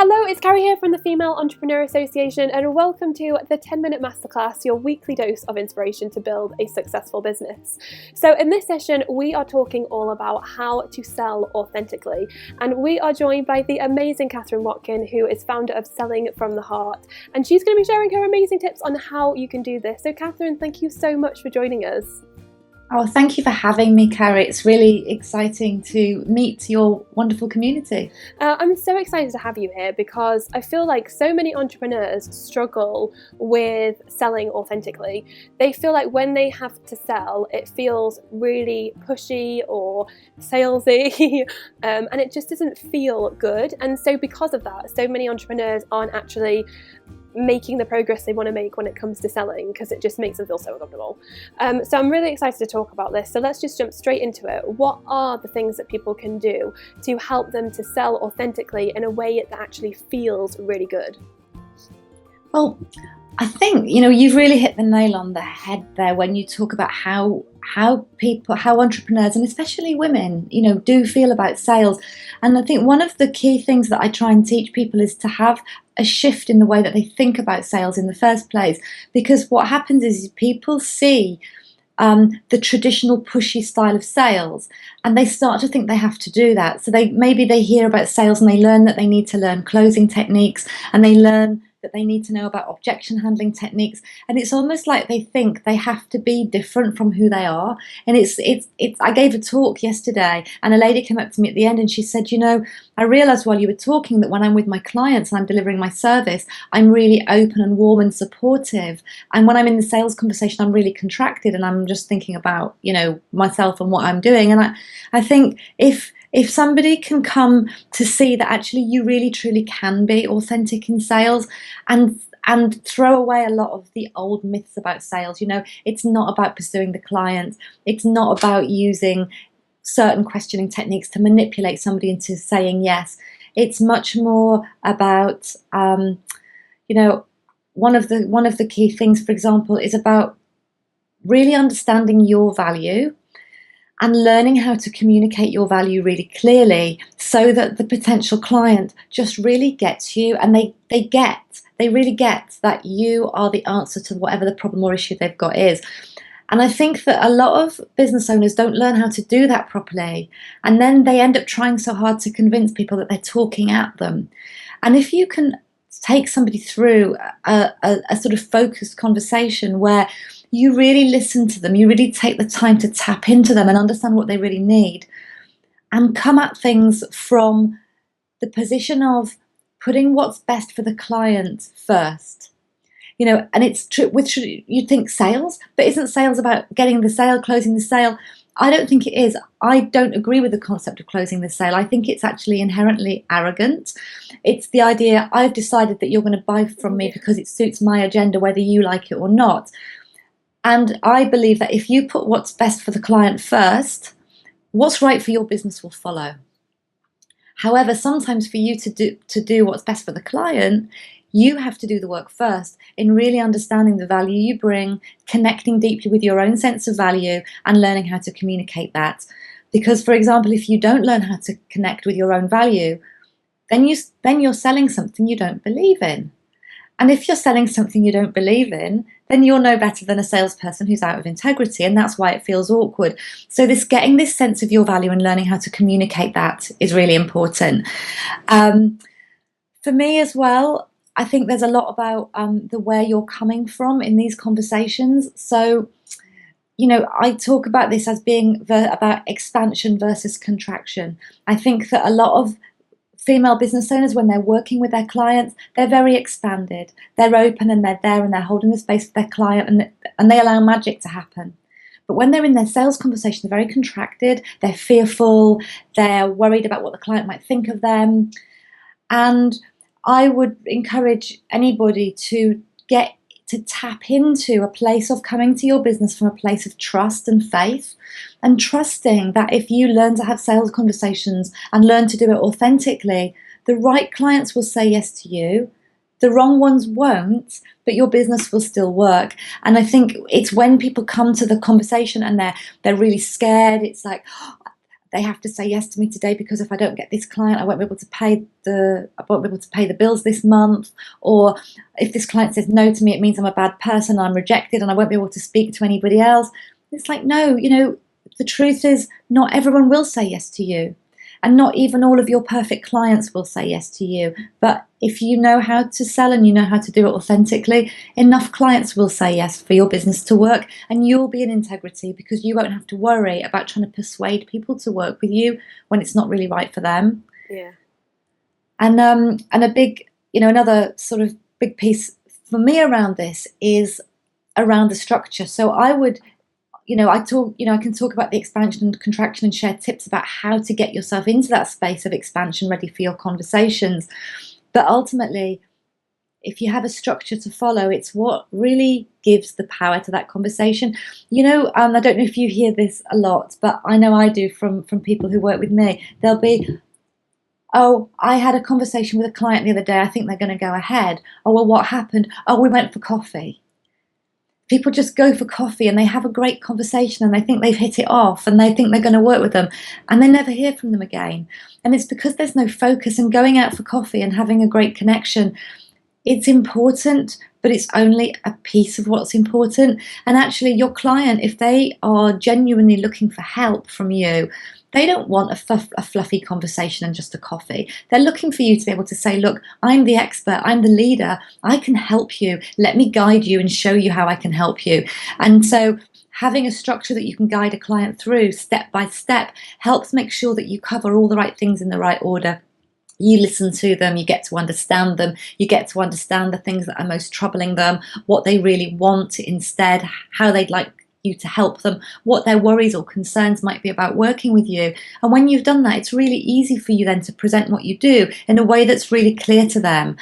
Hello, it's Carrie here from the Female Entrepreneur Association, and welcome to the 10-minute masterclass, your weekly dose of inspiration to build a successful business. So in this session, we are talking all about how to sell authentically, and we are joined by the amazing Catherine Watkin, who is founder of Selling from the Heart, and she's going to be sharing her amazing tips on how you can do this. So Catherine, thank you so much for joining us. Oh, thank you for having me, Carrie. It's really exciting to meet your wonderful community. I'm so excited to have you here because I feel like so many entrepreneurs struggle with selling authentically. They feel like when they have to sell, it feels really pushy or salesy, and it just doesn't feel good. And so because of that, so many entrepreneurs aren't actually making the progress they want to make when it comes to selling, because it just makes them feel so uncomfortable. So I'm really excited to talk about this. So let's just jump straight into it. What are the things that people can do to help them to sell authentically in a way that actually feels really good? Well, I think, you've really hit the nail on the head there when you talk about how entrepreneurs, and especially women, do feel about sales. And I think one of the key things that I try and teach people is to have a shift in the way that they think about sales in the first place. Because what happens is people see the traditional pushy style of sales, and they start to think they have to do that. So maybe they hear about sales and they learn that they need to learn closing techniques, and they learn that they need to know about objection handling techniques, and it's almost like they think they have to be different from who they are. And it's I gave a talk yesterday, and a lady came up to me at the end and she said, I realized while you were talking that when I'm with my clients and I'm delivering my service, I'm really open and warm and supportive, and when I'm in the sales conversation, I'm really contracted and I'm just thinking about myself and what I'm doing. And I think if somebody can come to see that actually you really truly can be authentic in sales, and throw away a lot of the old myths about sales. It's not about pursuing the client. It's not about using certain questioning techniques to manipulate somebody into saying yes. It's much more about, one of the key things, for example, is about really understanding your value and learning how to communicate your value really clearly so that the potential client just really gets you, and they really get that you are the answer to whatever the problem or issue they've got is. And I think that a lot of business owners don't learn how to do that properly, and then they end up trying so hard to convince people that they're talking at them. And if you can take somebody through a sort of focused conversation where you really listen to them, you really take the time to tap into them and understand what they really need, and come at things from the position of putting what's best for the client first. And it's true you'd think sales, but isn't sales about getting the sale, closing the sale? I don't think it is. I don't agree with the concept of closing the sale. I think it's actually inherently arrogant. It's the idea, I've decided that you're going to buy from me because it suits my agenda, whether you like it or not. And I believe that if you put what's best for the client first, what's right for your business will follow. However, sometimes for you to do what's best for the client, you have to do the work first in really understanding the value you bring, connecting deeply with your own sense of value, and learning how to communicate that. Because, for example, if you don't learn how to connect with your own value, then you're selling something you don't believe in. And if you're selling something you don't believe in, then you're no better than a salesperson who's out of integrity, and that's why it feels awkward. So getting this sense of your value and learning how to communicate that is really important. For me as well, I think there's a lot about the where you're coming from in these conversations. So, I talk about this as being about expansion versus contraction. I think that a lot of female business owners, when they're working with their clients, they're very expanded. They're open and they're there and they're holding the space for their client, and they allow magic to happen. But when they're in their sales conversation, they're very contracted, they're fearful, they're worried about what the client might think of them. And I would encourage anybody to tap into a place of coming to your business from a place of trust and faith, and trusting that if you learn to have sales conversations and learn to do it authentically, the right clients will say yes to you, the wrong ones won't, but your business will still work. And I think it's when people come to the conversation and they're really scared, it's like, they have to say yes to me today because if I don't get this client, I won't be able to pay the bills this month. Or if this client says no to me, it means I'm a bad person, I'm rejected, and I won't be able to speak to anybody else. It's like, no, the truth is not everyone will say yes to you. And not even all of your perfect clients will say yes to you. But if you know how to sell and you know how to do it authentically, enough clients will say yes for your business to work, and you'll be in integrity because you won't have to worry about trying to persuade people to work with you when it's not really right for them. Yeah. And a big, another sort of big piece for me around this is around the structure. So I would, I can talk about the expansion and contraction and share tips about how to get yourself into that space of expansion ready for your conversations. But ultimately, if you have a structure to follow, it's what really gives the power to that conversation. I don't know if you hear this a lot, but I know I do from people who work with me. They'll be, oh, I had a conversation with a client the other day. I think they're going to go ahead. Oh, well, what happened? Oh, we went for coffee. People just go for coffee and they have a great conversation and they think they've hit it off and they think they're going to work with them and they never hear from them again. And it's because there's no focus, and going out for coffee and having a great connection, it's important, but it's only a piece of what's important. And actually your client, if they are genuinely looking for help from you, they don't want a fluffy conversation and just a coffee. They're looking for you to be able to say, look, I'm the expert, I'm the leader, I can help you. Let me guide you and show you how I can help you. And so having a structure that you can guide a client through step by step helps make sure that you cover all the right things in the right order. You listen to them, you get to understand them, you get to understand the things that are most troubling them, what they really want instead, how they'd like you to help them, what their worries or concerns might be about working with you. And when you've done that, it's really easy for you then to present what you do in a way that's really clear to them.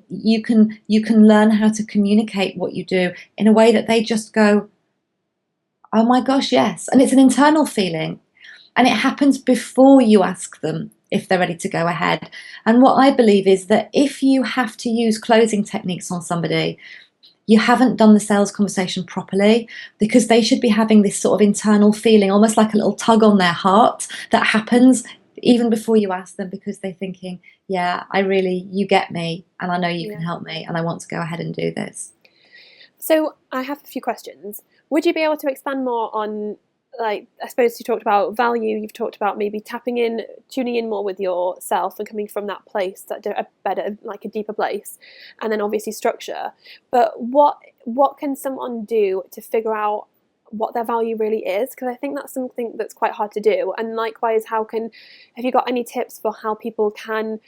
You can learn how to communicate what you do in a way that they just go, oh my gosh, yes. And it's an internal feeling. And it happens before you ask them if they're ready to go ahead. And what I believe is that if you have to use closing techniques on somebody, you haven't done the sales conversation properly, because they should be having this sort of internal feeling, almost like a little tug on their heart that happens even before you ask them, because they're thinking, yeah, you get me, and I know you can help me, and I want to go ahead and do this. So I have a few questions. Would you be able to expand more on, like, I suppose you talked about value, you've talked about maybe tuning in more with yourself and coming from that place, that a better, like a deeper place, and then obviously structure. But what can someone do to figure out what their value really is? Because I think that's something that's quite hard to do. And likewise, have you got any tips for how people can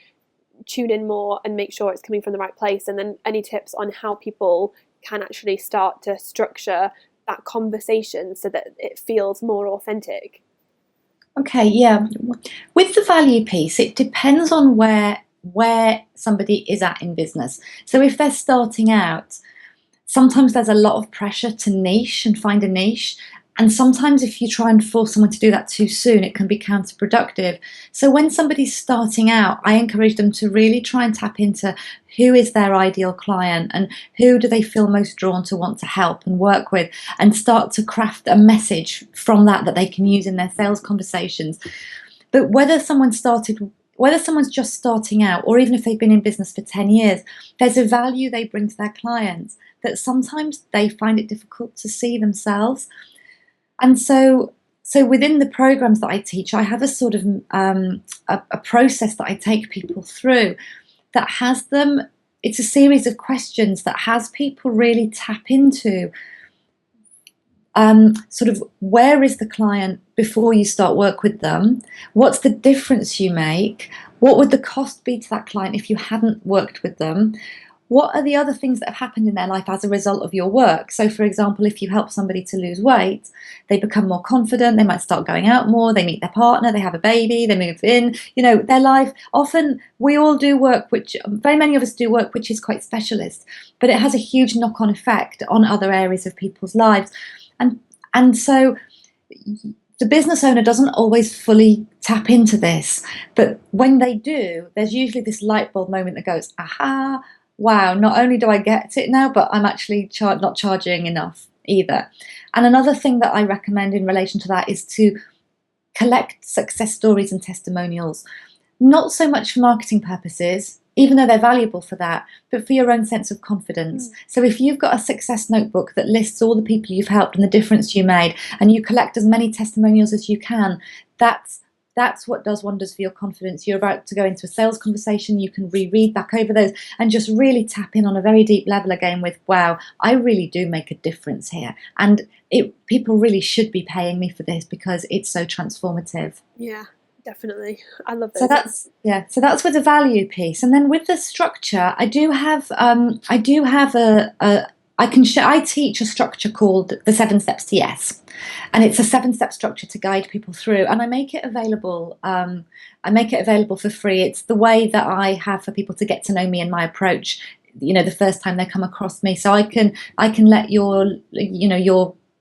tune in more and make sure it's coming from the right place? And then any tips on how people can actually start to structure that conversation so that it feels more authentic? Okay, yeah. With the value piece, it depends on where somebody is at in business. So if they're starting out, sometimes there's a lot of pressure to niche and find a niche. And sometimes if you try and force someone to do that too soon, it can be counterproductive. So when somebody's starting out, I encourage them to really try and tap into who is their ideal client and who do they feel most drawn to want to help and work with, and start to craft a message from that they can use in their sales conversations. But whether someone's just starting out, or even if they've been in business for 10 years, there's a value they bring to their clients that sometimes they find it difficult to see themselves. And so within the programs that I teach, I have a sort of a process that I take people through that has them, it's a series of questions that has people really tap into sort of where is the client before you start work with them? What's the difference you make? What would the cost be to that client if you hadn't worked with them? What are the other things that have happened in their life as a result of your work? So, for example, if you help somebody to lose weight, they become more confident, they might start going out more, they meet their partner, they have a baby, they move in, their life. Often we all do work, very many of us do work which is quite specialist, but it has a huge knock-on effect on other areas of people's lives. And so the business owner doesn't always fully tap into this, but when they do, there's usually this light bulb moment that goes, aha, wow, not only do I get it now, but I'm actually not charging enough either. And another thing that I recommend in relation to that is to collect success stories and testimonials, not so much for marketing purposes, even though they're valuable for that, but for your own sense of confidence. So if you've got a success notebook that lists all the people you've helped and the difference you made, and you collect as many testimonials as you can, that's what does wonders for your confidence. You're about to go into a sales conversation, you can reread back over those and just really tap in on a very deep level again with, wow, I really do make a difference here. And people really should be paying me for this because it's so transformative. Yeah, definitely. I love those. So that's with the value piece. And then with the structure, I teach a structure called the 7 Steps to Yes, and it's a 7-step structure to guide people through. And I make it available. For free. It's the way that I have for people to get to know me and my approach. The first time they come across me, so I can let your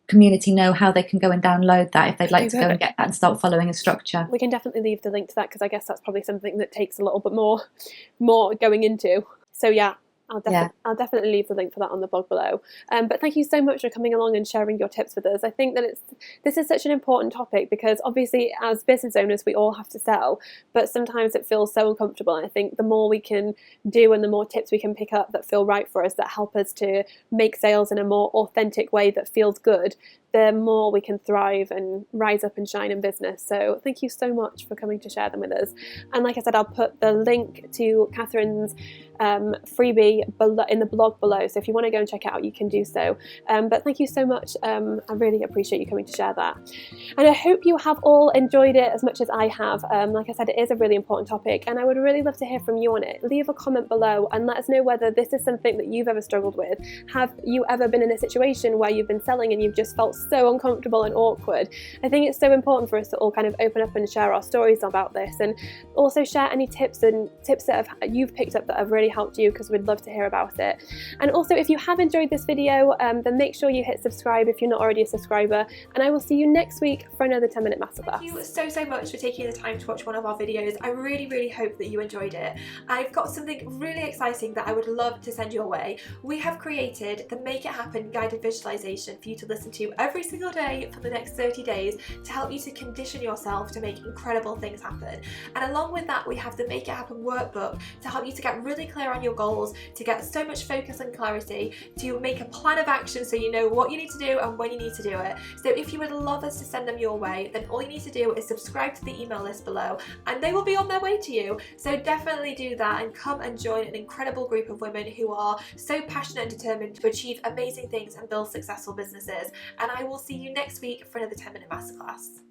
community know how they can go and download that if they'd like to go and get that and start following a structure. We can definitely leave the link to that because I guess that's probably something that takes a little bit more going into. So yeah. I'll definitely leave the link for that on the blog below. But thank you so much for coming along and sharing your tips with us. I think that this is such an important topic because obviously as business owners we all have to sell, but sometimes it feels so uncomfortable. And I think the more we can do and the more tips we can pick up that feel right for us, that help us to make sales in a more authentic way that feels good, the more we can thrive and rise up and shine in business. So thank you so much for coming to share them with us. And like I said, I'll put the link to Catherine's freebie in the blog below, so if you want to go and check it out you can do so. But thank you so much. I really appreciate you coming to share that, and I hope you have all enjoyed it as much as I have. Like I said, it is a really important topic and I would really love to hear from you on it. Leave a comment below and let us know whether this is something that you've ever struggled with. Have you ever been in a situation where you've been selling and you've just felt so uncomfortable and awkward? I think it's so important for us to all kind of open up and share our stories about this, and also share any tips that you've picked up that have really helped you, because we'd love to hear about it. And also, if you have enjoyed this video, then make sure you hit subscribe if you're not already a subscriber, and I will see you next week for another 10-minute masterclass. Thank you so much for taking the time to watch one of our videos. I really hope that you enjoyed it. I've got something really exciting that I would love to send your way. We have created the Make It Happen guided visualization for you to listen to every single day for the next 30 days to help you to condition yourself to make incredible things happen. And along with that, we have the Make It Happen workbook to help you to get really clear on your goals, to get so much focus and clarity, to make a plan of action so you know what you need to do and when you need to do it. So if you would love us to send them your way, then all you need to do is subscribe to the email list below and they will be on their way to you. So definitely do that and come and join an incredible group of women who are so passionate and determined to achieve amazing things and build successful businesses. And I will see you next week for another 10-minute masterclass.